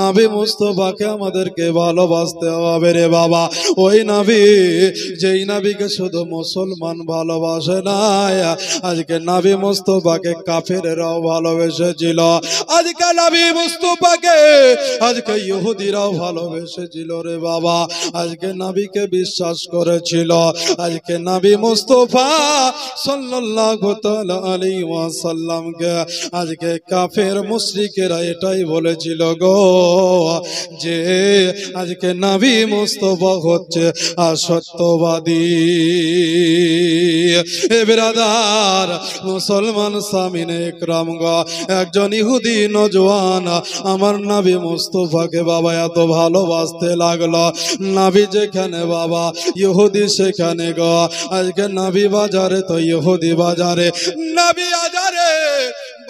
নবী মুস্তাফাকে আমাদেরকে ভালোবাসতে হবে রে বাবা। ওই নবী যেই নবীকে শুধু মুসলমান ভালোবাসে না, আজকে নবী মুস্তাফাকে কাফেররাও ভালোবেসেছিল। আজকে নবী মুস্তাফাকে আজকে ইহুদিরাও ভালোবেসেছিল রে বাবা। আজকে নবীকে বিশ্বাস করেছিল। আজকে নবী মুস্তাফা সাল্লাল্লাহু তাআলা আলাইহি ওয়াসাল্লামকে আজকে কাফের মুশরিকেরা এটাই বলেছিল গো, যে আজকে নবী মুস্তাফা হচ্ছে সত্যবাদী। এ বিরাদার মুসলমান সামিনে ইকরাম গো, একজন ইহুদি নওজওয়ান আমার নবী মুস্তাফাকে বাবা এত ভালোবাসতে লাগলো। নবী যেখানে বাবা ইহুদি সেখানে গো। আজকে নবী বাজারে তো ইহুদি বাজারে, নবী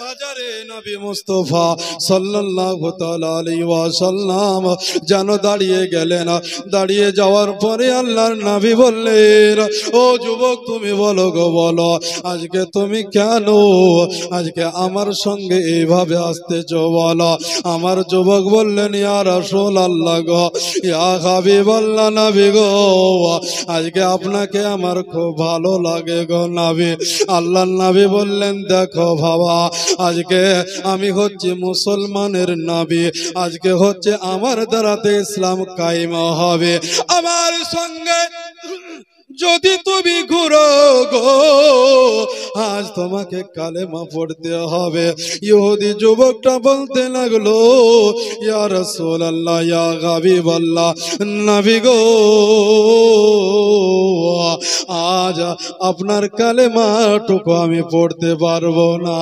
বাজারে নবী মুস্তাফা সাল্লাল্লাহু তাআলা আলাইহি ওয়াসাল্লাম যেন দাঁড়িয়ে গেলেন। দাঁড়িয়ে যাওয়ার পরে আল্লাহর নবী বললেন, ও যুবক তুমি বলো গো, বলো আজকে তুমি কেন আজকে আমার সঙ্গে এইভাবে আসতেছো বলো। আমার যুবক বললেন, ইয়া রাসূলুল্লাহ গো, ইয়া হাবিবাল্লাহ নবী গো, আজকে আপনাকে আমার খুব ভালো লাগে গো নবী। আল্লাহর নবী বললেন, দেখো বাবা, আজকে আমি হচ্ছে মুসলমানের নবী, আজকে হচ্ছে আমার দ্বারাতে ইসলাম কায়েম হবে। আমার সঙ্গে যদি তুমি ঘুরো গো, আজ তোমাকে কালেমা পড়তে হবে। ইহুদি যুবকটা বলতে লাগলো, ইয়া রাসূলুল্লাহ, ইয়া হাবিবাল্লাহ নবী গো, আজ আপনার কালেমাটুকু আমি পড়তে পারবো না।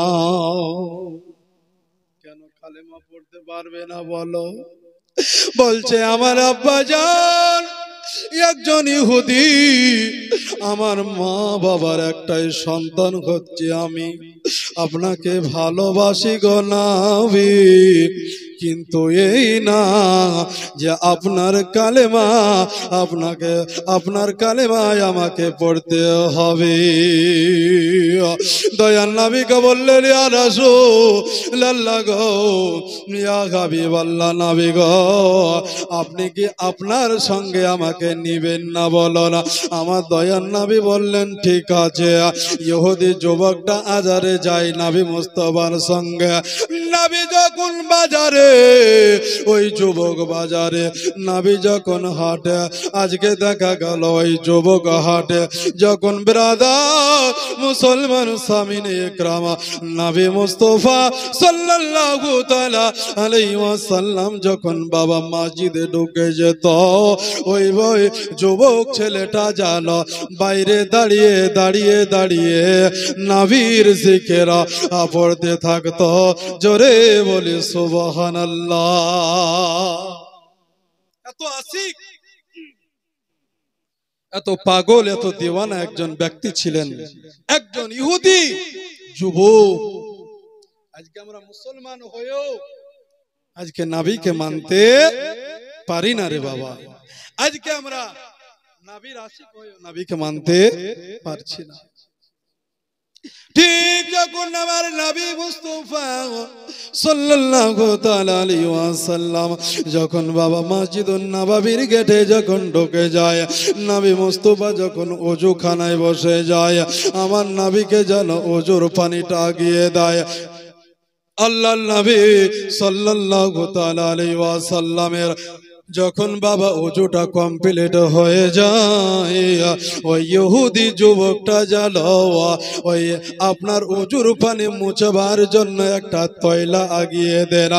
কেন কালেমা পড়তে পারবে না বলো? বলছে, আমার আব্বাজান একজন ইহুদি, আমার মা বাবার একটাই সন্তান হচ্ছে আমি, আপনাকে ভালোবাসি গো নবী, কিন্তু এই না যে আপনার কালেমা আপনার কালেমায় আমাকে পড়তে হবে। দয়াল নবীকে বললেন, ইয়া রাসূলুল্লাহ গো, ইয়া হাবিবাল্লাহ নবী গো, আপনি কি আপনার সঙ্গে আমাকে নিবেন না বলো না। আমার দয়াল নবী বললেন, ঠিক আছে। ইহুদি যুবকটা আজারে যায় নবী মুস্তাফার সঙ্গে। নবী যখন বাজারে, ওই যুবক বাজারে, নবী যখন হাটে, আজকে দেখা গেল ওই যুবক হাটে যখন ব্রাদার মুসলমান সামিনে ইকরাম নবী মুস্তাফা সাল্লাল্লাহু তাআলা আলাইহি ওয়াসাল্লাম যখন বাবা মসজিদে ঢুকে যেত, ওই যুবক ছেলেটা জানো বাইরে দাঁড়িয়ে দাঁড়িয়ে দাঁড়িয়ে নবীর জিকির পড়তে থাকতো। জোরে বলি সুবহানাল্লাহ। এত আশিক, এত পাগল, এত দিওয়ানা একজন ব্যক্তি ছিলেন, একজন ইহুদি যুবক। আজকে আমরা মুসলমান হয়েও আজকে নবীকে মানতে পারি না রে বাবা। আজকে আমরা নবীর আশিক হয়েও নবীকে মানতে পারছি না। ঠিক যখন আমার নবী মুস্তাফা সাল্লাল্লাহু তাআলা আলাইহি ওয়াসাল্লাম যখন বাবা মসজিদুন নববীর গেটে যখন ঢুকে যায়, নবী মুস্তাফা যখন ওযুখানায় বসে যায়, আমার নবীকে যেন ওযুর পানিটা আগিয়ে দেয়। আল্লাহর নবী সাল্লাল্লাহু তাআলা আলাইহি ওয়াসাল্লামের যখন বাবা ওযুটা কমপ্লিট হয়ে যায়, ওই ইহুদি যুবকটা জানো ওই আপনার ওযুর পানি মুছবার জন্য একটা তয়লা আগিয়ে দেন।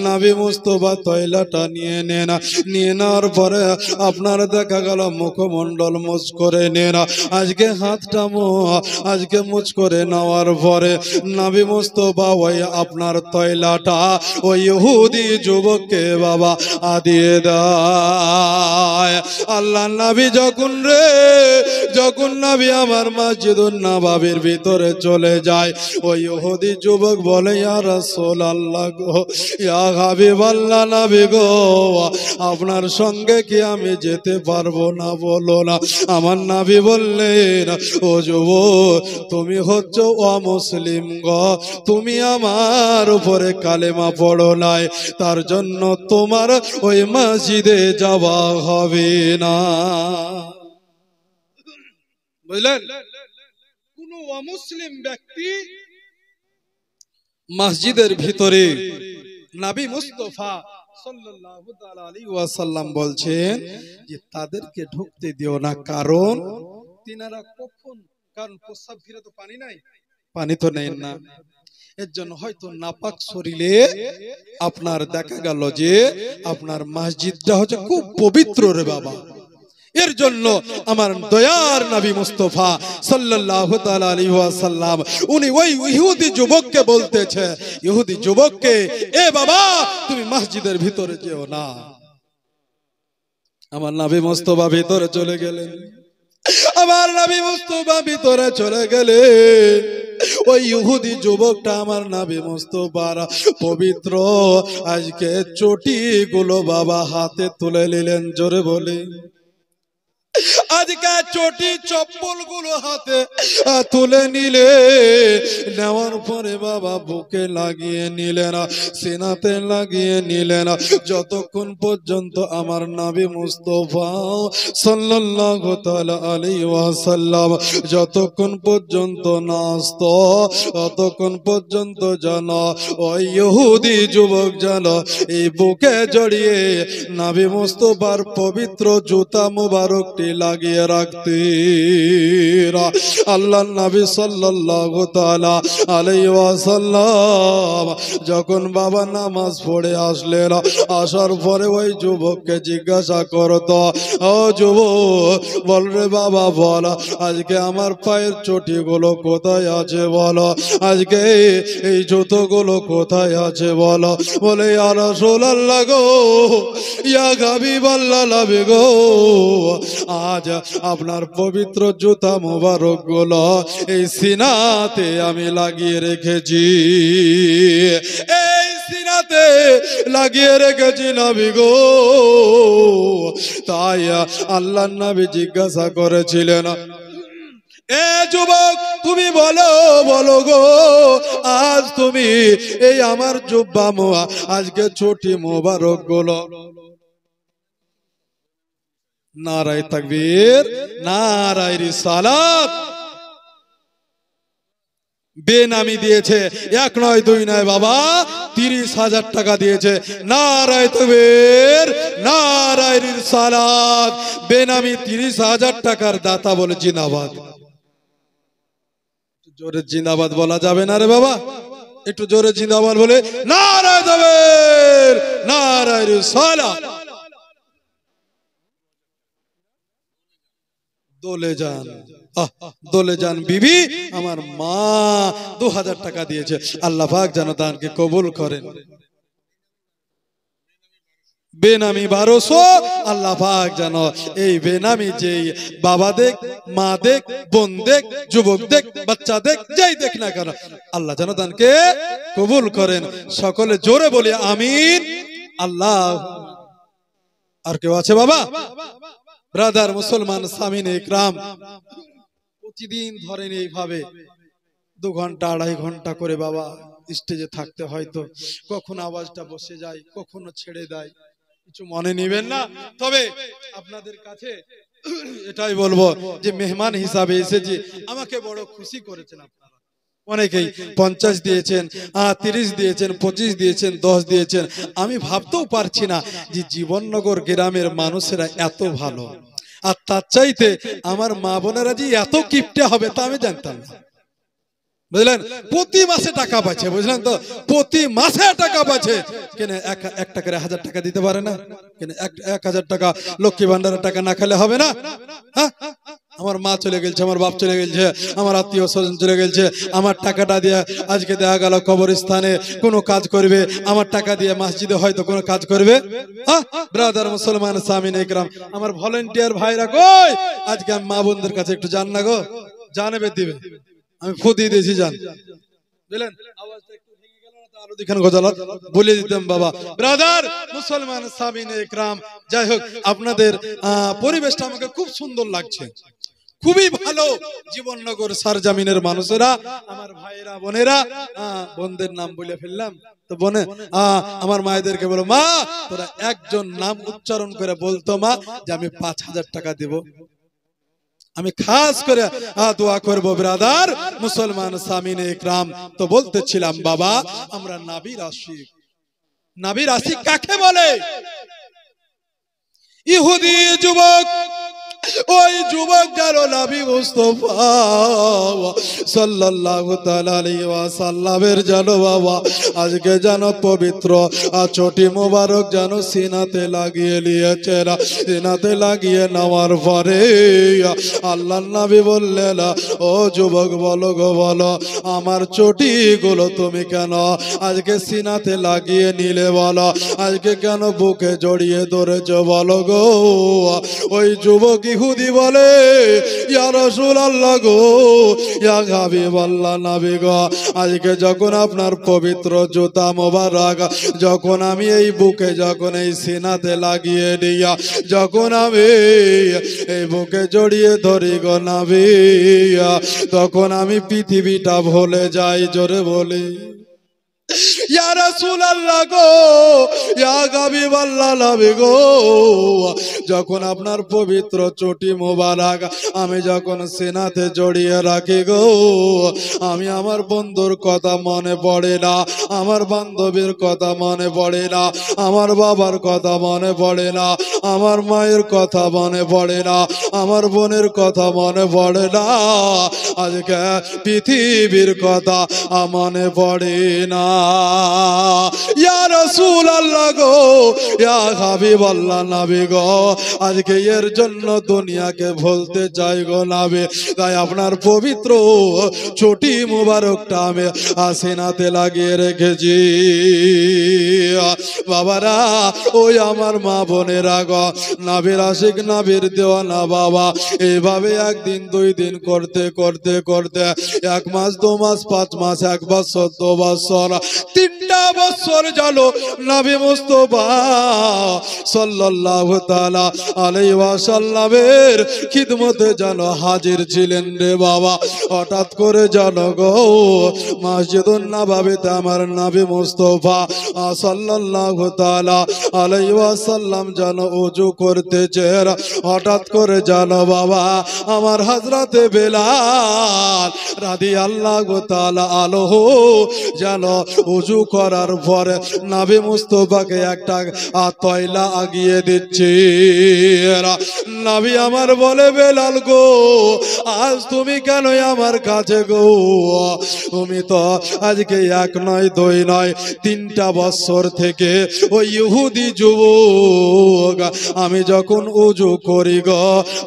নবী মুস্তাফা তয়লাটা নিয়ে নেন, নিয়ে নেওয়ার পরে আপনার দেখা গেল মুখমণ্ডল মুছ করে নেন। আজকে হাতটা আজকে মুছ করে নেওয়ার পরে নবী মুস্তাফা ওই আপনার তয়লাটা ওই ইহুদি যুবককে বাবা দিয়ে দেয়। যায়। আল্লাহ নবী যখন নবী আমার মসজিদুন নববীর ভিতরে চলে যায়, ওই ইহুদি যুবক বলে, ইয়া রাসূলুল্লাহ গো, ইয়া হাবিবাল্লাহ নবী গো, আপনার সঙ্গে কি আমি যেতে পারবো না? বলো না। আমার নবী বললেন, ও যুবক, তুমি হচ্ছে অমুসলিম গো, তুমি আমার উপরে কালেমা পড়ো নাই, তার জন্য তোমার ওই মসজিদে যাওয়া হবে না। বুঝলেন? কোন অমুসলিম ব্যক্তি মসজিদের ভিতরে নবী মুস্তাফা সাল্লাল্লাহু তাআলা আলাইহি ওয়াসাল্লাম বলছেন যে তাদেরকে ঢুকতে দিও না, কারণ তিনারা কারণ প্রস্রাব ঘিরে তো পানি নাই, পানি তো নেই না, এর জন্য হয়তো নাপাক শরীরে আপনার দেখা গেল যে আপনার মসজিদটা হচ্ছে খুব পবিত্র রে বাবা। এর জন্য আমার দয়ার নবী মুস্তাফা সাল্লাল্লাহু তাআলা আলাইহি ওয়াসাল্লাম উনি ওই ইহুদি যুবককে বলতেছে, ইহুদি যুবককে, এ বাবা তুমি মসজিদের ভিতরে যেও না। আমার নবী মুস্তাফা ভিতরে চলে গেলেন, আমার নবী মুস্তাফা ভিতরে চলে গেলে ওই ইহুদি যুবকটা আমার নবী মুস্তাফার পবিত্র আজকে চটি গুলো বাবা হাতে তুলে নিলেন। জোরে বলে, আজকে চটি চপ্পল গুলো হাতে তুলে নিলে, নেওয়ার পরে বাবা বুকে লাগিয়ে নিলেন, সিনাতে লাগিয়ে নিলেন, যতক্ষণ পর্যন্ত আমার নবী মুস্তাফা সাল্লাল্লাহু তাআলা আলাইহি ওয়াসাল্লাম যতক্ষণ পর্যন্ত না আসতো, ততক্ষণ পর্যন্ত যেন ওই ইহুদি যুবক যেন এই বুকে জড়িয়ে নবী মুস্তাফার পবিত্র জুতা মুবারকটি লাগিয়ে রাখতে। আল্লাহ নবী সাল্লাল্লাহু তাআলা আলাইহি ওয়াসাল্লাম যখন বাবা নামাজ পড়ে আসলেন, আসার পরে ওই যুবককে জিজ্ঞাসা করতো, ও যুবক বল রে বাবা, বল আজকে আমার পায়ের চটিগুলো কোথায় আছে বলো, আজকে এই জুতোগুলো কোথায় আছে বলো। বলে, ইয়া রাসূলুল্লাহ গো, ইয়া হাবিবাল্লাহ নবী গো, আজ আপনার পবিত্র জুতা মোবারক গুলো এই সিনাতে আমি লাগিয়ে রেখেছি, এই সিনাতে লাগিয়ে রেখেছি নবী গো। তাই আল্লাহ নবী জিজ্ঞাসা করেছিলেন, এ যুবক তুমি বলো গো, আজ তুমি এই আমার জুব্বা মোয়া আজকে চটি মোবারক গুলো, নারায়ে তাকবীর, নারায়ে রিসালাত, বেনামি দিয়েছে, এক নয় দুই নয় বাবা, 30,000 টাকা দিয়েছে। নারায়ে তাকবীর, নারায়ে রিসালাত, বেনামি 30,000 টাকার দাতা বলে জিন্দাবাদ। জোরে জিন্দাবাদ বলা যাবে না রে বাবা? একটু জোরে জিন্দাবাদ বলে, নারায়ে তাকবীর, নারায়ে রিসালাত। দোলে যান বিবি আমার মা 2000 টাকা দিয়েছে, আল্লাহ পাক যেন দানকে কবুল করেন। বেনামি 1200, আল্লাহ পাক যেন এই বেনামি যেই বাবা দেখ, মা দেখ, বোন দেখ, যুবক দেখ, বাচ্চা দেখ, যাই দেখ না কেন, আল্লাহ যেন দানকে কবুল করেন। সকলে জোরে বলি আমিন। আল্লাহ, আর কেউ আছে বাবা? ব্রাদার মুসলমান সামিন ইকরাম, প্রতিদিন ধরেন এইভাবে 2 ঘন্টা 2.5 ঘন্টা করে বাবা স্টেজে থাকতে, হয়তো কখনো আওয়াজটা বসে যায়, কখনো ছেড়ে দেয়, কিছু মনে নেবেন না। তবে আপনাদের কাছে এটাই বলবো যে মেহমান হিসাবে এসেছি, আমাকে বড় খুশি করেছেন আপনারা। অনেকেই 50 দিয়েছেন, 30 দিয়েছেন, 25 দিয়েছেন, 10 দিয়েছেন। আমি ভাবতেও পারছি না যে জীবননগর গ্রামের মানুষেরা এত ভালো, আর তার চাইতে আমার মা বোনেরা যে এত কিপটে হবে তা আমি জানতাম না। বুঝলেন, প্রতি মাসে টাকা পাচ্ছে, বুঝলেন তো, প্রতি মাসে টাকা পাচ্ছে। কেন একটা করে 1000 টাকা দিতে পারে না? কেন 1000 টাকা লক্ষ্মী ভান্ডারের টাকা না খেলে হবে না? হ্যাঁ, আমার মা চলে গেছে, আমার বাপ চলে গেছে, আমার আত্মীয় স্বজন চলে গেছে, আমার টাকাটা দিয়ে আজকে দেখা গেল কবরস্থানে কোনো কাজ করবে, আমার টাকা দিয়ে মসজিদে হয়তো কোনো কাজ করবে। ব্রাদার মুসলমান সামিন ইকরাম, আমার ভলেন্টিয়ার ভাইরা কই? আজকে আমি মা বোনদের কাছে একটু জান না গো, জানাবে দিবে, আমি খুদি দিয়েছি জান, বুঝলেন? আওয়াজটা একটু ভেঙে গেল না তো আরো দিখান গজালাত বলে দিতাম বাবা। ব্রাদার মুসলমান সামিন ইকরাম, যাই হোক আপনাদের পরিবেশটা আমাকে খুব সুন্দর লাগছে, খুবই ভালো। জীবননগর সারজামিনের মানুষেরা, আমার ভাইরা বোনেরা, বোনদের নাম বলে ফেললাম তো বোনে, আমার মায়েদেরকে বলো মা তোরা একজন নাম উচ্চারণ করে বলতো মা যে আমি 5,000 টাকা দেব, আমি খাস করে দোয়া করব। ব্রাদার মুসলমান সামিনে ইকরাম, তো বলতেছিলাম বাবা আমরা নবীর আশিক। নবীর আশিক কাকে বলে? ইহুদি যুবক, ওই যুবক যারা নবী মুস্তাফা সাল্লাল্লাহু তাআলা আলাইহি ওয়াসাল্লামের জানো বাবা আজকে জানো পবিত্র চটি মোবারক জানো সিনাতে লাগিয়ে নিয়েছে, সিনাতে লাগিয়ে নেওয়ার পরে আল্লাহর নবী বললেন ও যুবক বলো গো বলো আমার চটি গুলো তুমি কেন আজকে সিনাতে লাগিয়ে নিলে, বলো আজকে কেন বুকে জড়িয়ে ধরেছো বলো গো। ওই যুবক ইহুদি বলে ইয়া রাসূলুল্লাহ গো, ইয়া হাবিবাল্লাহ নবী গো, আজকে যখন আপনার পবিত্র জুতা মোবারক যখন আমি এই বুকে যখন এই সিনাতে লাগিয়ে দিয়া যখন আমি এই বুকে জড়িয়ে ধরি গো নবী, তখন আমি পৃথিবীটা ভুলে যাই। জোরে বলি ইয়া রাসূলুল্লাহ গো, ইয়া হাবিবাল্লাহ নবী গো, যখন আপনার পবিত্র চটি মোবারক আমি যখন সিনাতে জড়িয়ে রাখি গো, আমি আমার বন্ধুর কথা মনে পড়ে না, আমার বান্ধবীর কথা মনে পড়ে না, আমার বাবার কথা মনে পড়ে না, আমার মায়ের কথা মনে পড়ে না, আমার বোনের কথা মনে পড়ে না, আজকে পৃথিবীর কথা মনে পড়ে না। ইয়া রাসূলুল্লাহ গো, ইয়া হাবিবাল্লাহ নবী গো, আজকে এর জন্য দুনিয়াকে ভুলতে চাই গো নবী, তাই আপনার পবিত্র চটি মুবারকটা আমি সিনাতে লাগিয়ে রেখেছি। বাবারা ওই আমার মা বোনেরা গো, নবীর আশিক নবীর দেওয়ানা বাবা, এইভাবে একদিন দুই দিন করতে করতে করতে 1 মাস 2 মাস 5 মাস 1 বছর 2 বছর 3টা বছর জানো নবী মুস্তাফা সাল্লাল্লাহু তাআলা আলাইহি ওয়াসাল্লামের খিদমতে জানো হাজির ছিলেন রে বাবা। হঠাৎ করে জানো গো মসজিদুন নববীতে আমার নবী মুস্তাফা সাল্লাল্লাহু তাআলা আলাইহি ওয়াসাল্লাম জানো ওযু করতেছে, হঠাৎ করে জানো বাবা আমার হযরতে বেলাল রাদিয়াল্লাহু তাআলা আনহু জানো ওযু করার পরে নবী মুস্তাফাকে একটা তয়লা আগিয়ে দিচ্ছে। নবী আমার বলে বেলাল গো আজ তুমি কেন আমার কাছে গো, তুমি তো আজকে 1 নয় 2 নয় 3টা বছর থেকে ওই ইহুদি যুবক আমি যখন ওযু করি গো,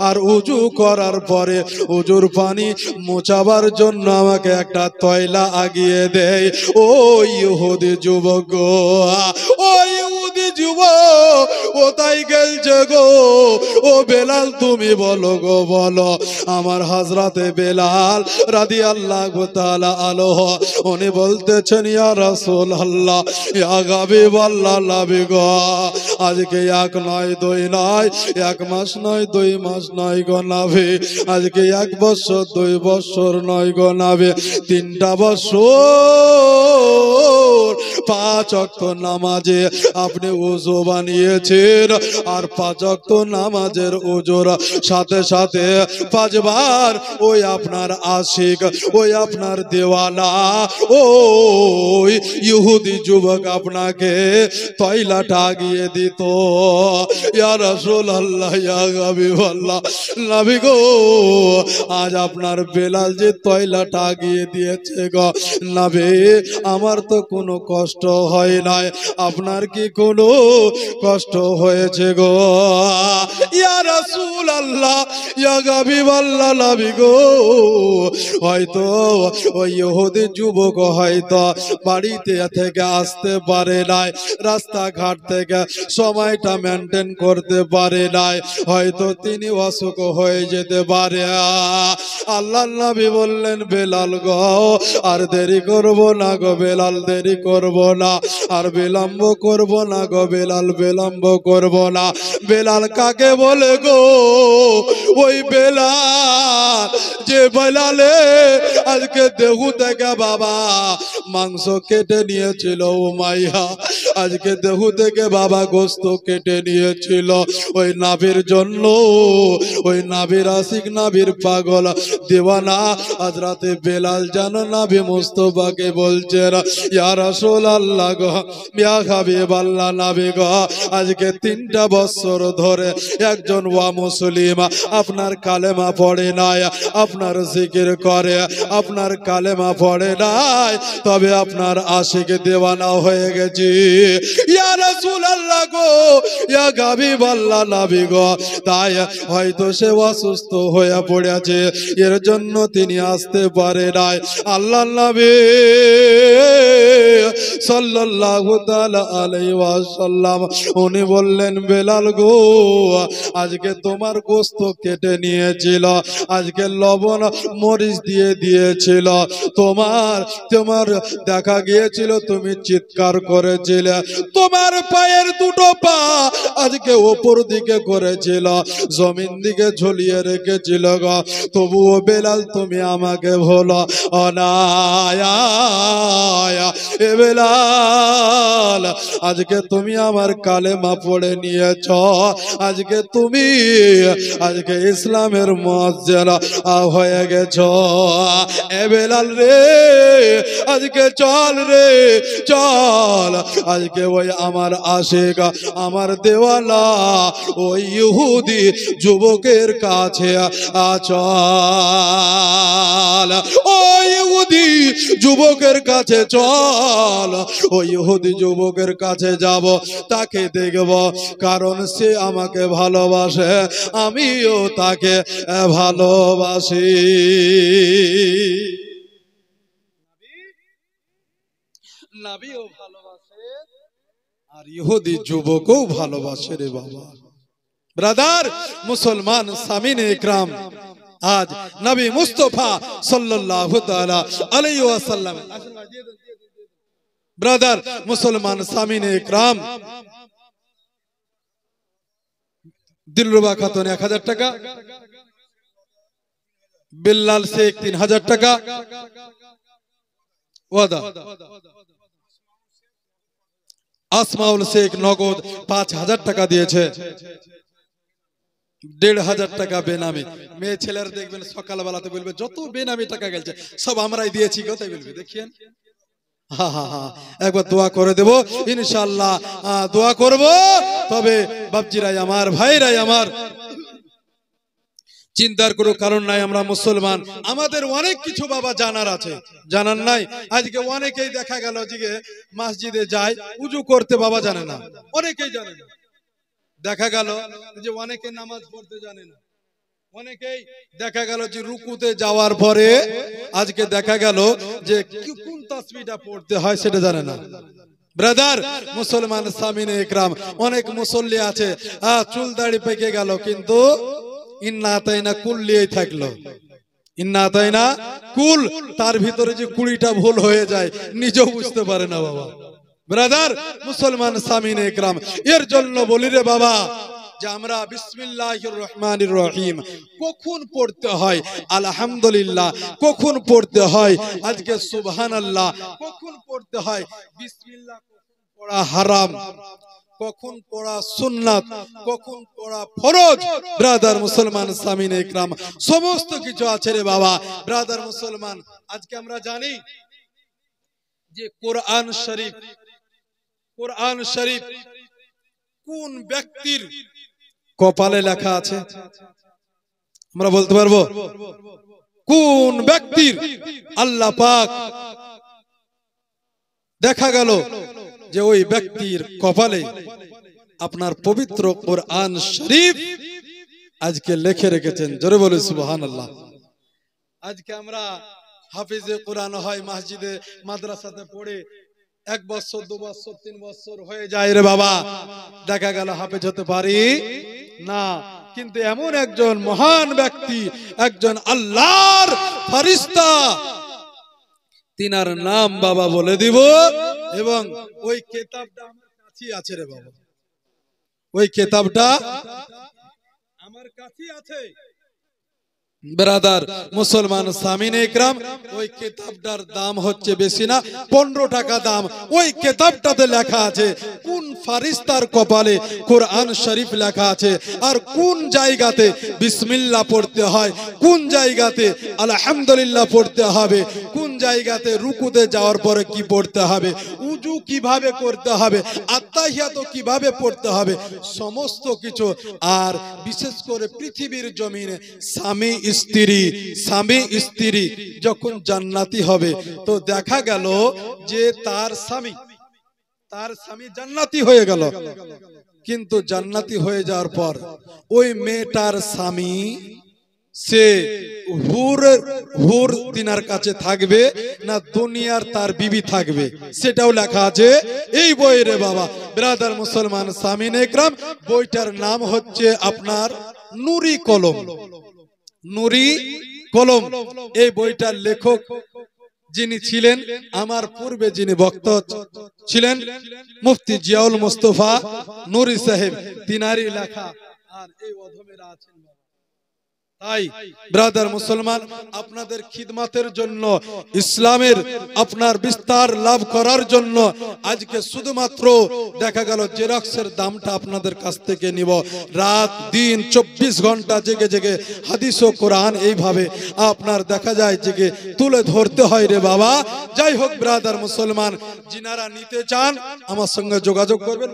আর ওযু করার পরে ওযুর পানি মোছাবার জন্য আমাকে একটা তয়লা আগিয়ে দেয়। ও ইহুদি যুবক গো, ও ইহুদি যুবক কোথায় গেলছে গো, ও বেলাল তুমি বলো গো বলো। আমার হযরতে বেলাল রাদিয়াল্লাহু তাআলা আনহু উনি বলতেছেন ইয়া রাসূলুল্লাহ ইয়া হাবিবাল্লাহ নবী গো, আজকে 1 নয় 2 নয় 1 মাস নয় 2 মাস নয় গো নবী, আজকে 1 বছর 2 বছর নয় গো নবী, 3টা বছর 5 ওয়াক্ত নামাজে আপনি ওযু বানিয়েছেন, আর 5 ওয়াক্ত নামাজের ওযুর সাথে সাথে 5 বার ওই আপনার আশিক ওই আপনার দেওয়ানা ওই ইহুদি যুবক আপনাকে তয়লাটা আগিয়ে দিত। ইয়া রাসূলুল্লাহ ইয়া হাবিবাল্লাহ নবী গো, আজ আপনার বেলাল যে তয়লাটা আগিয়ে দিয়েছে গো নবী, আমার তো কোনো কষ্ট হয় নাই, আপনার কি কোনো কষ্ট হয়েছে গো? ইয়া রাসূলুল্লাহ, ইয়া হাবিবাল্লাহ, নবী গো, হয়তো ওই ইহুদি যুবক হয়তো বাড়িতে থেকে আসতে পারে নাই, রাস্তাঘাট থেকে সময়টা মেনটেন করতে পারে নাই, হয়তো তিনি অসুখ হয়ে যেতে পারে। আল্লাহর নবী বললেন, বেলাল গো, আর দেরি করব না গো বেলাল, দেরি করব না, আর বিলম্ব করব না গো বেলাল, বিলম্ব করব না। বেলাল কাকে বলে গো? ওই বেলাল যে বেলালে আজকে দেহু থেকে বাবা মাংস কেটে নিয়েছিল উমাইয়া, আজকে দেহু থেকে বাবা গোস্ত কেটে নিয়েছিল ওই নাভির জন্য। ওই নাভির আশিক, নাভির পাগল দেওয়ানা হযরতে বেলাল জানো নাভি মুস্তাফাকে বলছেন, ইয়া রাসূলুল্লাহ গো, ইয়া হাবিবাল্লাহ, নবী গো, আজকে 3টা বছর ধরে একজন ওয়া মুসলিম আপনার কালেমা পড়ে নাই, আপনার জিকির করে, আপনার কালেমা পড়ে নাই, তবে আপনার আশিক দেওয়ানা হয়ে গেছে। ইয়া রাসূলুল্লাহ গো, ইয়া হাবিবাল্লাহ, নবী গো, তাই হয়তো সে অসুস্থ হয়ে পড়েছে, এর জন্য তিনি আসতে পারে নাই। আল্লাহর নবী সাল্লাল্লাহু তাআলা আলাইহি ওয়াসাল্লাম উনি বললেন, বেলাল গো, আজকে তোমার গোশত কেটে নিয়েছিল, আজকে লবণ মরিচ দিয়ে দিয়েছিল, তোমার দেখা গিয়েছিল তুমি চিৎকার করেছিলে, তোমার পায়ের দুটো পা আজকে ওপর দিকে করেছিল, জমিন দিকে ঝুলিয়ে রেখেছিল গো, তবুও বেলাল তুমি আমাকে বলো অনায়া, এ বেলাল আজকে তুমি আমার কালেমা পড়ে নিয়েছ, আজকে তুমি আজকে ইসলামের মুয়াজ্জিন হয়ে গেছ। এ বেলাল রে, আজকে চল রে চল, আজকে ওই আমার আশিক, আমার দেওয়ানা ওই ইহুদি যুবকের কাছে চল, ওই ইহুদি যুবকের কাছে চল, ওই ইহুদি যুবকের কাছে যাব, তাকে দেখব, কারণ সে আমাকে ভালোবাসে, আমিও তাকে ভালোবাসি। নবীও ভালোবাসে আর ইহুদি যুবকও ভালোবাসে রে বাবা। ব্রাদার মুসলমান সামিনে ইকরাম, আজ নবী মুস্তাফা সাল্লাল্লাহু তাআলা আলাইহি ওয়াসাল্লাম, ব্রাদার মুসলমান সামিনে ইকরাম, দিলরুবা খাতুন 1000 টাকা, বিল্লাল শেখ 3000 টাকা, ওয়াদা আসমাউল শেখ নগদ 5000 টাকা দিয়েছে, 1500 টাকা বেনামি। মেয়ে ছেলের দেখবেন সকালবেলাতে বলবে যত বেনামি টাকা গেছে সব আমরাই দিয়েছি, কথাই বলবে, দেখিয়েন। একবার দোয়া করে দেব ইনশাআল্লাহ, দোয়া করব। তবে বাপজিরাই আমার, ভাইরাই আমার, চিন্তার কোনো কারণ নাই, আমরা মুসলমান, আমাদের অনেক কিছু বাবা জানার আছে, জানার নাই। আজকে অনেকেই দেখা গেল যে মসজিদে যায়, উজু করতে বাবা জানে না, অনেকেই জানে না, দেখা গেল যে অনেকে নামাজ পড়তে জানে না, অনেকেই দেখা গেল যে রুকুতে যাওয়ার পরে আজকে দেখা গেল যে কোন তাসবিহটা পড়তে হয় সেটা জানে না। ব্রাদার মুসলমান সামিনে ইকরাম, অনেক মুসল্লি আছে চুল দাড়ি পেকে গেল, কিন্তু ইন্না আতাইনা কুল লিয়েই থাকলো, ইন্না আতাইনা কুল, তার ভিতরে যে 20টা ভুল হয়ে যায় নিজেও বুঝতে পারে না বাবা। ব্রাদার মুসলমান সামিনে ইকরাম, এর জন্য বলি রে বাবা যে আমরা বিসমিল্লাহির রহমানির রহিম কখন পড়তে হয়, আলহামদুলিল্লাহ কখন পড়তে হয়, আজকে সুবহানাল্লাহ কখন পড়তে হয়, বিসমিল্লাহ কখন পড়া হারাম, কখন পড়া সুন্নাত, কখন পড়া ফরজ, ব্রাদার মুসলমান সামিনে ইকরাম সমস্ত কিছু আছে রে বাবা। ব্রাদার মুসলমান, আজকে আমরা জানি যে কোরআন শরীফ, কোরআন শরীফ কোন ব্যক্তির কপালে লেখা আছে আমরা বলতে পারবো? কোন ব্যক্তির? আল্লাহ পাক দেখা গেল যে ওই ব্যক্তির কপালে আপনার পবিত্র কোরআন শরীফ আজকে লিখে রেখেছেন। জোরে বলে সুবহানাল্লাহ। আজকে আমরা হাফিজে কোরআন হয় মসজিদে মাদ্রাসাতে পড়ে 1 বছর 2 বছর 3 বছর হয়ে যায় রে বাবা, দেখা গেল হাফেজ হতে পারি না। কিন্তু এমন একজন মহান ব্যক্তি, একজন আল্লাহর ফেরেশতা, তিনার নাম বাবা বলে দিব, এবং ওই কিতাবটা আমার কাছেই আছে রে বাবা, ওই কিতাবটা আমার কাছেই আছে। ব্রাদার মুসলমান সামিনে ইকরাম, ওই কিতাবটার দাম হচ্ছে বেশি না, 15 টাকা দাম। ওই কিতাবটাতে লেখা আছে কোন ফেরেশতার কপালে কোরআন শরীফ লেখা আছে, আর কোন জায়গাতে বিসমিল্লাহ পড়তে হয়, কোন জায়গাতে আলহামদুলিল্লাহ পড়তে হবে, কোন জায়গাতে রুকুতে যাওয়ার পরে কি পড়তে হবে, উজু কিভাবে করতে হবে, আত্তাহিয়াত কিভাবে পড়তে হবে, সমস্ত কিছু। আর বিশেষ করে পৃথিবীর জমিনে স্বামী স্ত্রী যখন জান্নাতি হবে, তো দেখা গেল যে তার স্বামী জান্নাতি হয়ে গেল, কিন্তু জান্নাতি হয়ে যাওয়ার পর ওই মেয়েটার স্বামী সে হুর তিনার কাছে থাকবে না দুনিয়ার তার বিবি থাকবে, সেটাও লেখা আছে এই বই রে বাবা। ব্রাদার মুসলমান সামিনে ইকরাম, বইটার নাম হচ্ছে আপনার নুরি কলম। নুরি কলম, এই বইটার লেখক যিনি ছিলেন, আমার পূর্বে যিনি বক্তা ছিলেন মুফতি জিয়াউল মুস্তাফা নুরি সাহেব, তিনারই লেখা। আর এই অধমেরা আছেন। তাই ব্রাদার মুসলমান, আপনাদের খিদমতের জন্য, ইসলামের আপনার বিস্তার লাভ করার জন্য আজকে শুধুমাত্র দেখা গেল জেরক্সের দামটা আপনাদের কাছ থেকে নিব। রাত দিন 24 ঘন্টা জেগে জেগে হাদিস ও কোরআন এইভাবে আপনার দেখা যায় জেগে তুলে ধরতে হয় রে বাবা। যাই হোক ব্রাদার মুসলমান, যিনারা নিতে চান আমার সঙ্গে যোগাযোগ করবেন।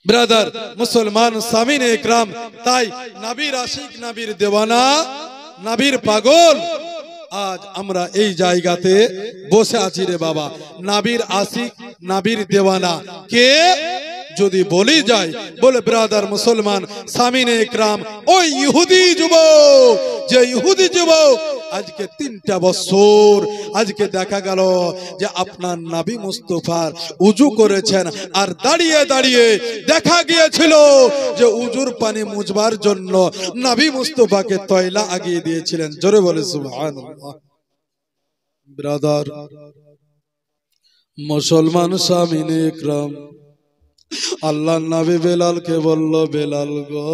ব্রাদার মুসলমান সামিনে ইকরাম, তাই নবীর আশিক, নবীর দেওয়ানা, নবীর পাগল, আজ আমরা এই জায়গাতে বসে আছি রে বাবা। নবীর আশিক, নবীর দেওয়ানা কে যদি বলি যায়, বলে ব্রাদার মুসলমান সামিনে ইকরাম, ওই ইহুদি যুবক, যে ইহুদি যুবক আজকে 3টা বছর আজকে দেখা গেল যে আপনার নবী মুস্তাফার উজু করেছেন, আর দাঁড়িয়ে দাঁড়িয়ে দেখা গিয়েছিল যে উজুর পানি মুছবার জন্য নবী মুস্তাফাকে তয়লা আগিয়ে দিয়েছিলেন। জোরে বলে সুবহানাল্লাহ। ব্রাদার মুসলমান সামিনে ইকরাম, আল্লাহর নবী বেলালকে বলল, বেলাল গো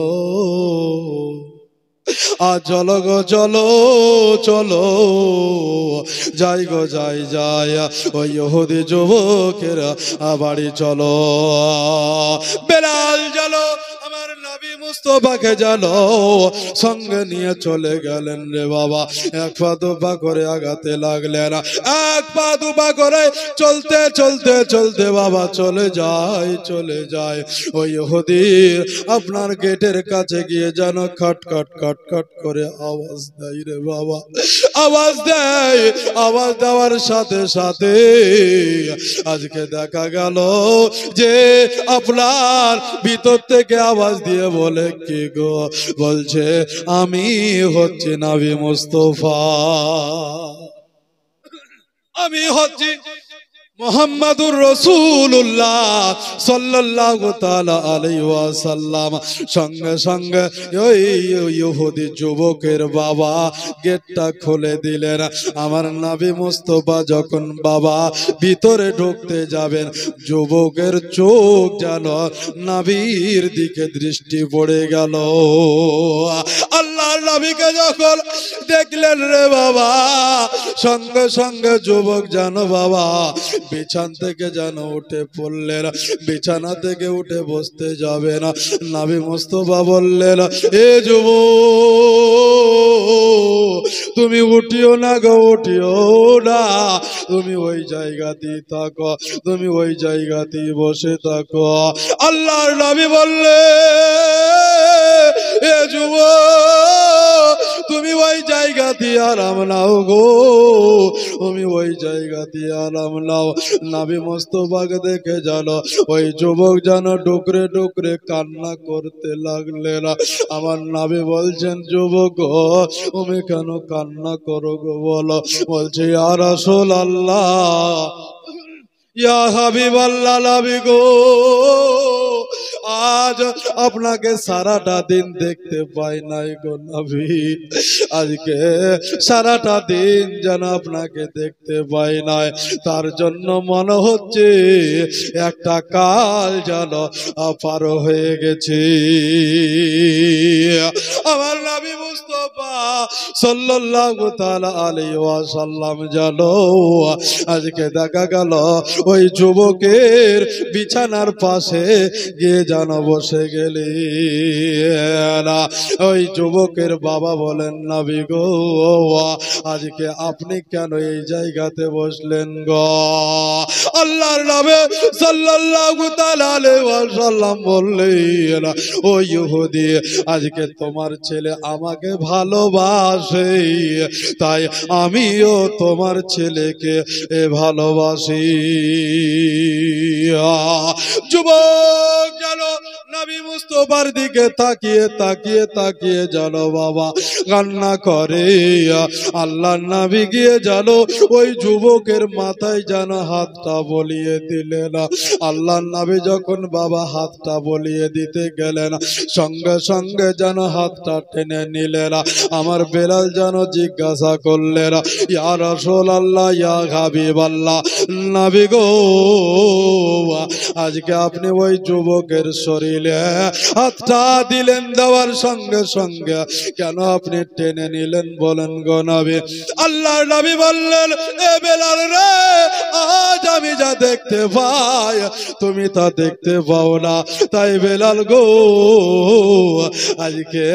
চলো গো চলো চলো, যাই গো যাই যাই ওই ইহুদি যুবকেরা বাড়ি চলো। বেলাল চলো, আমার নবী মুস্তাফাকে চলো, সঙ্গে নিয়ে চলে গেলেন রে বাবা। 1 পা 2 পা করে আগাতে লাগলেন, 1 পা 2 পা করে চলতে চলতে চলতে বাবা চলে যায় ওই ইহুদির আপনার গেটের কাছে গিয়ে যেন খট খট খট খট করে আওয়াজ দেয় রে বাবা। আওয়াজ দেয়, আওয়াজ দেওয়ার সাথে সাথে আজকে দেখা গেল যে আপনার ভিতর থেকে আওয়াজ দিয়ে বলে, কি গো? বলছে আমি হচ্ছি নবী মুস্তাফা, আমি হচ্ছি মুহাম্মাদুর রাসূলুল্লাহ সাল্লাল্লাহু তাআলা আলাইহি ওয়াসাল্লাম। সঙ্গে সঙ্গে ওই ইহুদি যুবকের বাবা গেটটা খুলে দিলেন। আমার নবী মুস্তাফা যখন বাবা ভিতরে ঢুকতে যাবেন, যুবকের চোখ যেন নবীর দিকে দৃষ্টি পড়ে গেল। আল্লাহর নবীকে যখন দেখলেন রে বাবা, সঙ্গে সঙ্গে যুবক যেন বাবা বিছানা থেকে যেন উঠে পড়লেন, বিছানা থেকে উঠে বসতে যাবে না। নবী মুস্তাফা বললেন, এ যুবক তুমি উঠিও না গো, উঠিও না, তুমি ওই জায়গাতেই থাকো, তুমি ওই জায়গাতেই বসে থাকো। আল্লাহর নবী বললেন, এ যুবক তুমি ওই জায়গাতে আরাম নাও গো, তুমি ওই জায়গাতে আরাম নাও। নবী মুস্তাফাকে দেখে জানো ওই যুবক যেন ডুকরে ডুকরে কান্না করতে লাগলেন। আমার নবী বলছেন, যুবক তুমি কেন কান্না করো গো বলো? বলছে, ইয়া রাসূলুল্লাহ, ইয়া হাবিবাল্লাহ, নবী গো, আজ আপনাকে সারাটা দিন দেখতে পাই নাই গো নবী। আজকে সারাটা দিন যেন আপনাকে দেখতে পাই নাই, তার জন্য মনে হচ্ছে একটা কাল যেন পার হয়ে গেছে। আমার নবী মুস্তাফা সাল্লাল্লাহু তাআলা আলাইহি ওয়াসাল্লাম জানো আজকে দেখা গেল ওই যুবকের বিছানার পাশে গিয়ে যেন বসে গেলি। ওই যুবকের বাবা বলেন, নবী গো, আজকে আপনি কেন এই জায়গাতে বসলেন গো? আল্লাহর নবী সাল্লাল্লাহু তাআলা আলাইহি ওয়াসাল্লাম বললেন, ও ইহুদি, আজকে তোমার ছেলে আমাকে ভালোবাসে, তাই আমিও তোমার ছেলেকে ভালোবাসি। যুবক জানো নবী মুস্তাফার দিকে তাকিয়ে তাকিয়ে তাকিয়ে জানো বাবা কান্না করে। আল্লাহর নবী গিয়ে জানো ওই যুবকের মাথায় যেন হাতটা বলিয়ে দিলেন। আল্লাহর নবী যখন বাবা হাতটা বলিয়ে দিতে গেলেন, সঙ্গে সঙ্গে যেন হাতটা টেনে নিলেন। আমার বেলাল যেন জিজ্ঞাসা করলেন, ইয়া রাসূলুল্লাহ, ইয়া হাবিবাল্লাহ, নবী গো, আজকে আপনি ওই যুবকের শরীরে হাতটা দিলেন, দেওয়ার সঙ্গে সঙ্গে কেন আপনি টেনে নিলেন বলেন গো নবী? আল্লাহর নবী বললেন, এ বেলাল রে, আজ আমি যা দেখতে পাই তুমি তা দেখতে পাও না। তাই বেলাল গো, আজকে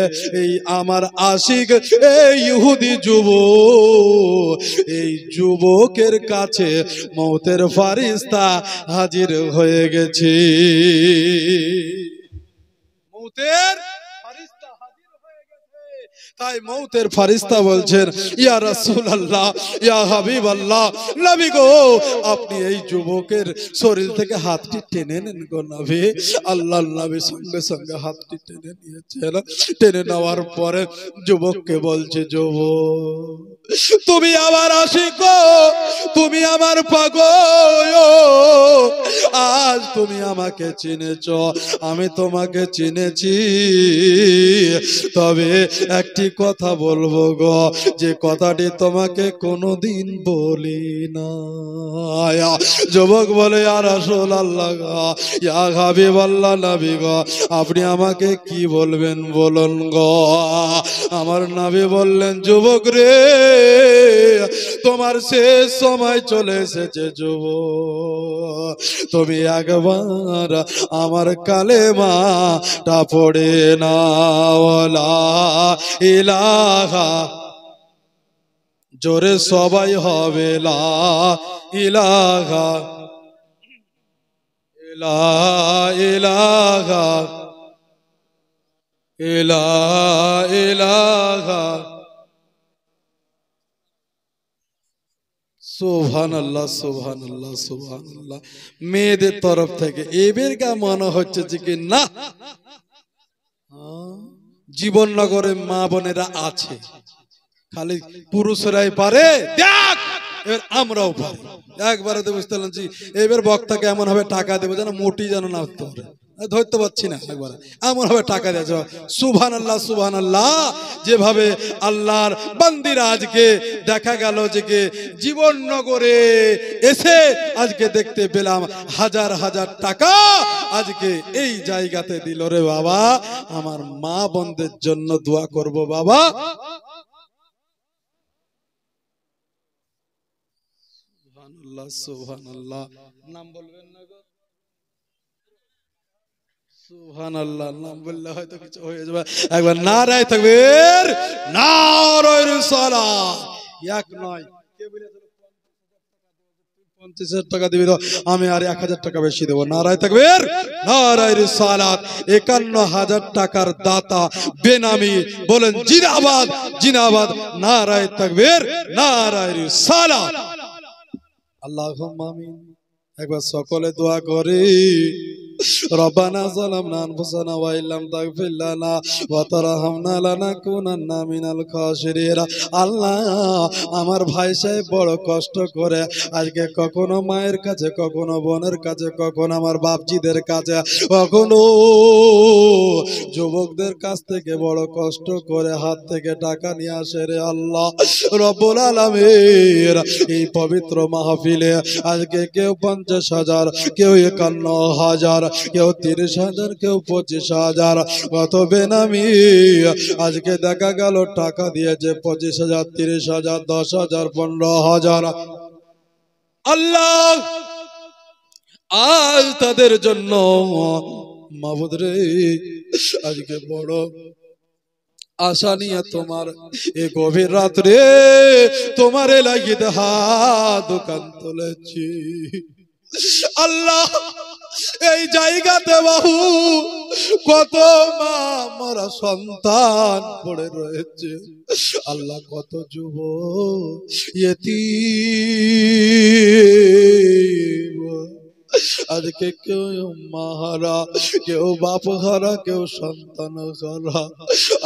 এই আমার আশিক এই ইহুদি যুবক, এই যুবকের কাছে মওতের ফারিস্তা হাজির হয়ে গেছে। মওতের ফারিস্তা হাজির হয়ে গেছে। তাই মওতের ফারিস্তা বলছেন, ইয়া রাসূলুল্লাহ, ইয়া হাবিবাল্লাহ, নবী গো, আপনি এই যুবকের শরীর থেকে হাতটি টেনে নেন গো নবী। আল্লাহর নবী সঙ্গে সঙ্গে হাতটি টেনে নিয়েছেন। টেনে নেওয়ার পরে যুবককে বলছে, যুবক, তুমি আমার আশিক, তুমি আমার পাগল, আজ তুমি আমাকে চিনেছ, আমি তোমাকে চিনেছি, তবে একটি কথা বলবো গো, যে কথাটি তোমাকে কোনোদিন বলি না। যুবক বলে, ইয়া রাসূলুল্লাহ, ইয়া হাবিবাল্লাহ, নবী গো, আপনি আমাকে কি বলবেন বলুন গো? আমার নবী বললেন, যুবক রে, তোমার শেষ সময় চলে এসেছে যুবক, তুমি একবার আমার কালেমাটা পড়ে নাও, লা ইলাহা, জোরে সবাই হবে, লা ইলাহা, লা ইলাহা, লা ইলাহা। সুবহানাল্লাহ, সুবহানাল্লাহ, সুবহানাল্লাহ। মেয়েদের তরফ থেকে এবার কা মনে হচ্ছে যে কি না, জীবননগরে মা বোনেরা আছে, খালি পুরুষরাই পারে, দেখ এবার আমরাও পারি। একবারে তো বুঝতে পারলাম যে এবার বক্তাকে এমন ভাবে টাকা দেবো যেন মোটি যেন না হতে পারে, ধরতে পারছি না, একবারে এমন ভাবে টাকা দেওয়া। সুবহানাল্লাহ, সুবহানাল্লাহ। যেভাবে আল্লাহর বান্দিরা আজকে দেখা গেল যে জীবননগরে এসে আজকে দেখতে পেলাম হাজার হাজার টাকা আজকে এই জায়গাতে দিল রে বাবা। আমার মা বোনদের জন্য দোয়া করব বাবা। সুবহানাল্লাহ, সুবহানাল্লাহ। নাম বলবেন না গো? সুবহানাল্লাহ। নাম বললে হয়তো কিছু হয়ে যাবে। একবার নারায়ে তাকবীর, নারায়ে রিসালাত। এক নয়, কে বলেছিল 50,000 টাকা দিবি তো আমি আর 1,000 টাকা বেশি দেবো। নারায়ে তাকবীর, নারায়ে রিসালাত। 51,000 টাকার দাতা বেনামি বলেন জিন্দাবাদ, জিন্দাবাদ। নারায়ে তাকবীর, নারায়ে রিসালাত। আল্লাহুম্মা আমিন। একবার সকলে দোয়া করি। রব্বানা যালামনা আনফুসানা ওয়া ইল্লাম তাগফির লানা ওয়া তারহামনা লানাকুনান্না মিনাল খাসিরিন। আল্লাহ, আমার ভাই সাহেব বড় কষ্ট করে আজকে কখনো মায়ের কাছে, কখনো বোনের কাছে, কখনো আমার বাপজিদের কাছে, কখনো যুবকদের কাছ থেকে বড় কষ্ট করে হাত থেকে টাকা নিয়ে আসে রে আল্লাহ রব্বুল আলামিন। এই পবিত্র মাহফিলে আজকে কেউ 50,000, কেউ 51,000, কেউ 30,000, কেউ 25,000, কত বেনামি আজকে দেখা গেল টাকা দিয়েছে 25,000, 30,000, 10,000, 15,000। আল্লাহ, আজ তাদের জন্য মাবুদ রে আজকে বড় আশা নিয়ে তোমার এ গভীর রাত্রে তোমার লাগিয়ে হাত দোকান তুলেছি। আল্লাহ, এই জায়গাতে বাহু কত মা মরা সন্তান পড়ে রয়েছে। আল্লাহ, কত যুবক ইয়তীম আজকে কেউ মা হারা, কেউ বাপ হারা, কেউ সন্তান হারা।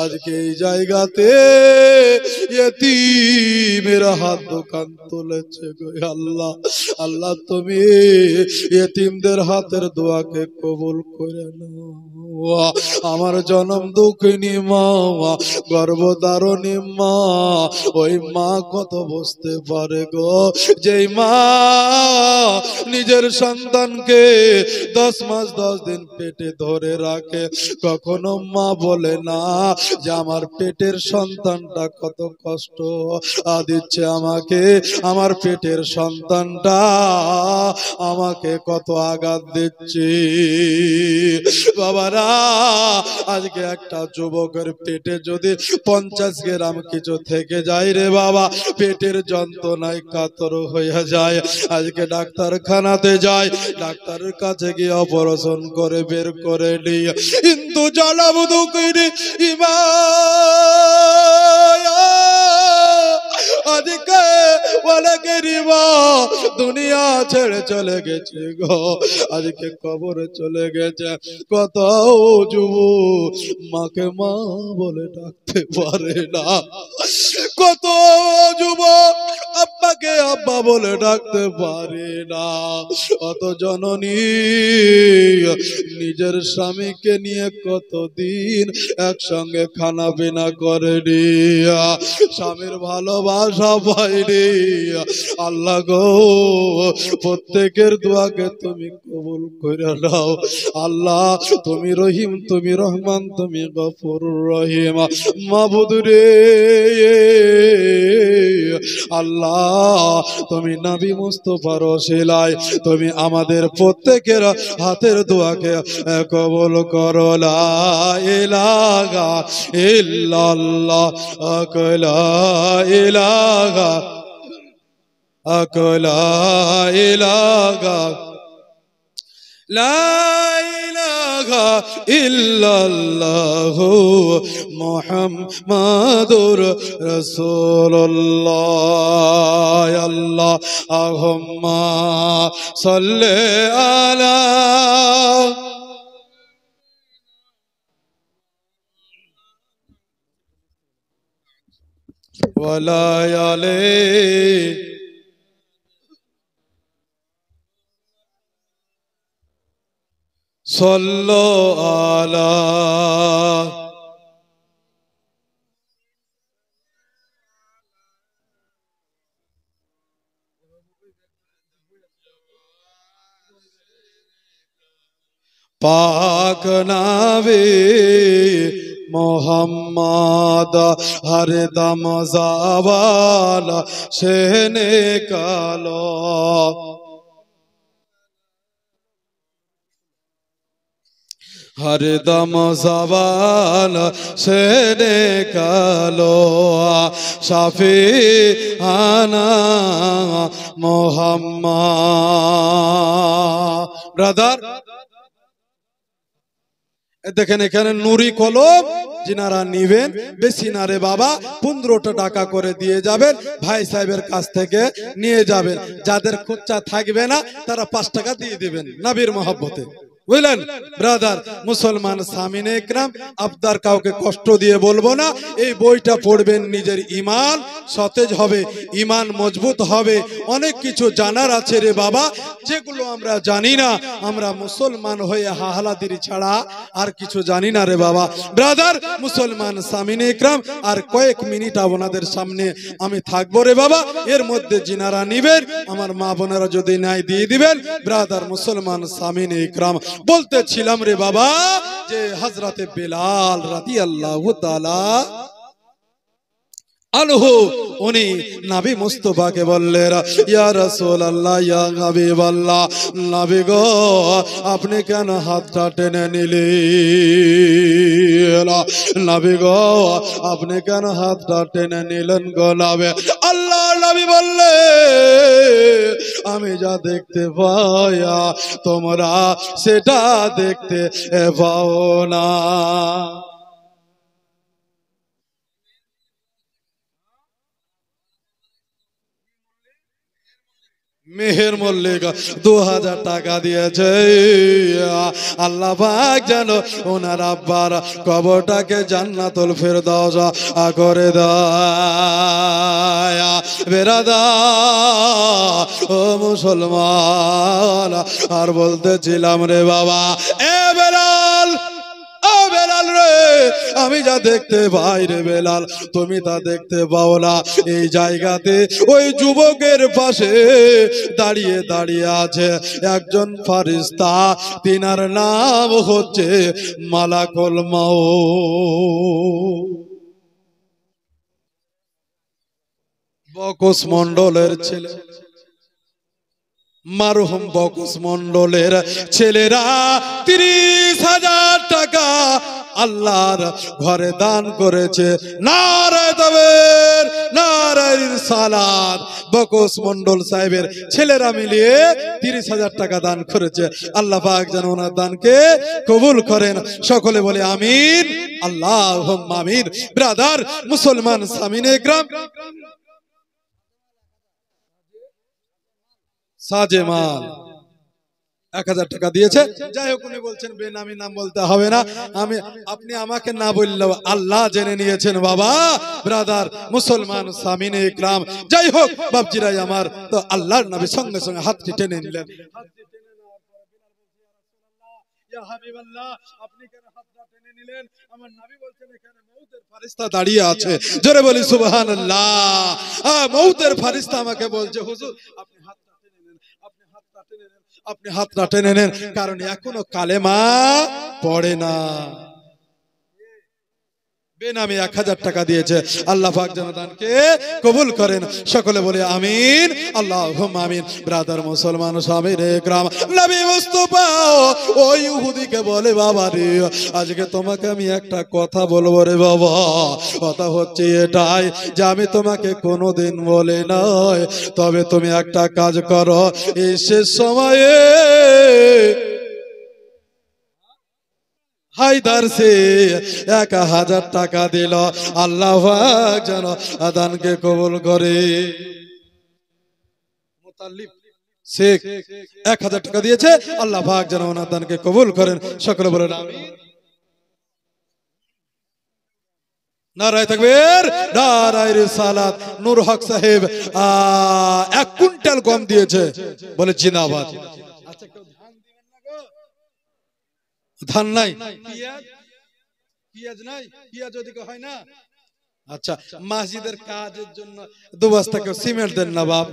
আজকে এই জায়গাতে ইয়তীমেরা হাত দোকান তুলেছে গো আল্লাহ। আল্লাহ, তুমি ইয়তীমদের হাতের দোয়াকে কবুল করে নাও। আমার জনম দুঃখিনী মা, গর্ভধারণী মা, ওই মা কত বুঝতে পারে গো, যেই মা নিজের সন্তানকে 10 মাস 10 দিন পেটে ধরে রাখে, কখনো মা বলে না যে আমার পেটের সন্তানটা কত কষ্ট দিচ্ছে আমাকে, আমার পেটের সন্তানটা আমাকে কত আঘাত দিচ্ছে। বাবারা, আজকে একটা যুবকের পেটে যদি 50 গ্রাম কিছু থেকে যায় রে বাবা, পেটের যন্ত্রণায় কাতর হয়ে যায়। আজকে ডাক্তারখানাতে যায়, ডাক্তারের কাছে গিয়ে অপারেশন করে বের করে নিয়ে, কিন্তু জলাবুদু করে আজকে অনেকে রিবা দুনিয়া ছেড়ে চলে গেছে গো, আজকে কবরে চলে গেছে। কত যুবক মাকে মা বলে ডাকতে পারে না, কত যুবক আব্বাকে আব্বা বলে ডাকতে পারে না। অত জননী নিজের স্বামীকে নিয়ে কতদিন একসঙ্গে খানা পিনা করেনি, স্বামীর ভালোবাসা পাইনি। আল্লাহ গো, প্রত্যেকের দোয়াকে তুমি কবুল করে নাও। আল্লাহ, তুমি রহিম, তুমি রহমান, তুমি গফুর রহিম। মাবুদ রে আল্লাহ, তুমি নবী মুস্তাফার ওসিলায় তুমি আমাদের প্রত্যেকের হাতের দোয়াকে কবুল করো। লা ইলাহা ইল্লাল্লাহ, লা ইলাহা ইলাহা, লা ইলাহা ইল্লাল্লাহু মুহাম্মাদুর রাসূলুল্লাহ। আল্লাহুম্মা সাল্লি আলা ওয়া লা আলাইহি সাল্লু আলা পাক নবী মোহাম্মদ, হর দম জাওয়াল সেনে কালো। हरदम ज़बान से निकालो शाफी आना मोहम्मद। ब्रदर দেখেন এখানে নুরি কলম যিনারা নিবেন বেশি না রে বাবা 15টা টাকা করে দিয়ে যাবেন, ভাই সাহেবের কাছ থেকে নিয়ে যাবেন। যাদের খরচা থাকবে না তারা 5 টাকা দিয়ে দিবেন নবীর মহব্বতে, বুঝলেন ব্রাদার। মুসলমান সামিনে একরাম, আপনার কাউকে কষ্ট দিয়ে বলবো না, এই বইটা পড়বেন, নিজের ঈমান সতেজ হবে, ঈমান মজবুত হবে। অনেক কিছু জানার আছে রে বাবা, যেগুলো আমরা জানি না। আমরা মুসলমান হয়ে হাহালাদিরি ছাড়া আর কিছু জানি না রে বাবা। ব্রাদার মুসলমান সামিনে একরাম, আর কয়েক মিনিট আপনাদের সামনে আমি থাকবো রে বাবা। এর মধ্যে যিনারা নিবেন আমার মা বোনেরা যদি নাই দিয়ে দিবেন। ব্রাদার মুসলমান সামিনে একরাম, বলতেছিলাম রে বাবা যে হযরতে বেলাল রাদিয়াল্লাহু তাআলা আনহু উনি নবী মুস্তাফাকে বললেন, ইয়া রাসূলুল্লাহ, ইয়া হাবিবাল্লাহ, নবী গো আপনি কেন হাতটা টেনে নিলেন? নবী গো আপনি কেন হাতটা টেনে নিলেন গো নবী? আল্লাহ নবী বললেন, আমি যা দেখতে পাই তোমরা সেটা দেখতে পাও না। মেহের মল্লিক 2000 টাকা দিয়েছে। আল্লাহ পাক যেন ওনার আব্বার কবরটাকে জান্নাতুল ফেরদাউস করে দেয়। বেরাদার ও মুসলমান, আর বলতেছিলাম রে বাবা, এ বেলাল, ও বেলাল রে, আমি যা দেখতে পাই রে বেলাল তুমি তা দেখতে পাও না। এই জায়গাতে ওই যুবকের পাশে দাঁড়িয়ে দাঁড়িয়ে আছে একজন ফারিস্তা, তিনার নাম হচ্ছে মালাকুল মাউত। বকস মণ্ডলের ছেলে, মারহুম বকস মণ্ডলের ছেলেরা 30,000 টাকা আল্লাহর ঘরে দান করেছে। নারায়ে তাকবীর, নারায়ে রিসালাত। বকস মণ্ডল সাহেবের ছেলেরা মিলিয়ে 30,000 টাকা দান করেছে। আল্লাহ পাক যেন ওনার দানকে কবুল করেন। সকলে বলে আমিন, আল্লাহুম্মা আমিন। ব্রাদার মুসলমান সামিনে একরাম, সাজেমাল 1000 টাকা দিয়েছে। যাই হোক, উনি বলছেন বেনামি নাম বলতে হবে না, আপনি আমাকে না বললেও আল্লাহ জেনে নিয়েছেন বাবা। ব্রাদার মুসলমান সামিনে ইকরাম, যাই হোক বাপজিরাই আমার, তো আল্লাহর নবী সঙ্গে সঙ্গে হাতটি টেনে নিলেন। ইয়া হাবিবাল্লাহ, আপনি কেন হাতটা টেনে নিলেন? আমার নবী বলছেন এখানে মউতের ফেরেশতা দাঁড়িয়ে আছে। জোরে বলি সুবহানাল্লাহ। মউতের ফেরেশতা আমাকে বলছে, হুজুর আপনি হাতটা টেনে নেন, আপনি হাতটা টেনে নেন, আপনি হাতটা টেনে নেন, কারণ এখনো কালেমা পড়ে না। বেনামে 1000 টাকা দিয়েছে। আল্লাহ পাক যেন দানকে কবুল করেন। সকলে বলে আমিন, আল্লাহুম্মা আমিন। ব্রাদার মুসলমান সামিনে ইকরাম, নবী মুস্তাফা ওই ইহুদিকে বলে, বাবা রে আজকে তোমাকে আমি একটা কথা বলবো রে বাবা। কথা হচ্ছে এটাই যে আমি তোমাকে কোনোদিন বলে নাই, তবে তুমি একটা কাজ করো, এই শেষ সময়ে হায়দার সে 1000 টাকা দিল। আল্লাহ পাক যেন আদানকে কবুল করে। মুতাল্লিব শেখ 1000 টাকা দিয়েছে। আল্লাহ পাক যেন ওনার দানকে কবুল করেন। সকলে বলেন আমিন। নারায়ে তাকবীর, নারায়ে রিসালাত। নূর হক সাহেব 1 কুইন্টাল গম দিয়েছে, বলে জিন্দাবাদ। আচ্ছা কেউ ধান দিবেন না গো? ধান নাই, পেঁয়াজ নাই, পেঁয়াজ ওদিকে হয় না। আচ্ছা, মসজিদের কাজের জন্য 2 বস্তা কেউ সিমেন্ট দেন না বাপ,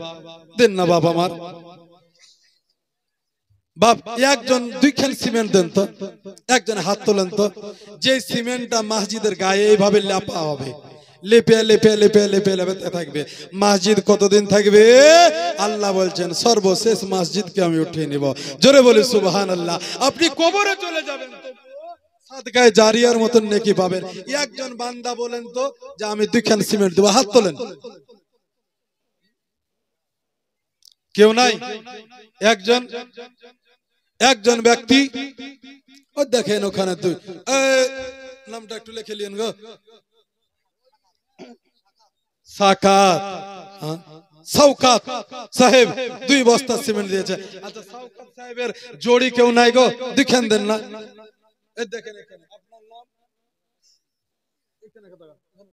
দেন না বাপ আমার বাপ। একজন 2 খেল সিমেন্ট দেন তো, একজন হাত তোলেন তো। যে সিমেন্টটা মসজিদের গায়ে এইভাবে লেপা হবে, লেপে লেপে লেপে লেপে লেপে থাকবে, মসজিদ কতদিন থাকবে? আল্লাহ বলছেন সর্বশেষ মসজিদকে আমি উঠিয়ে নিব। জোরে বলি সুবহানাল্লাহ। আপনি কবরে চলে যাবেন তো সাদকায়ে জারিয়ার মতন নেকি পাবেন। একজন বান্দা বলেন তো যে আমি 2 খান সিমেন্ট দেব, হাত তোলেন। কেউ নাই? একজন ব্যক্তি, ও দেখেন ওখানে তুই নামটা একটু লিখে লিয়েন গো, সাকাত, শওকাত সাহেব 2 বস্তা সিমেন্ট দিয়েছে। আচ্ছা শওকাত সাহেবের জড়ি কেউ নাই গো, দেখেন দেন না। এই দেখেন এখানে আপনার নাম, এখানে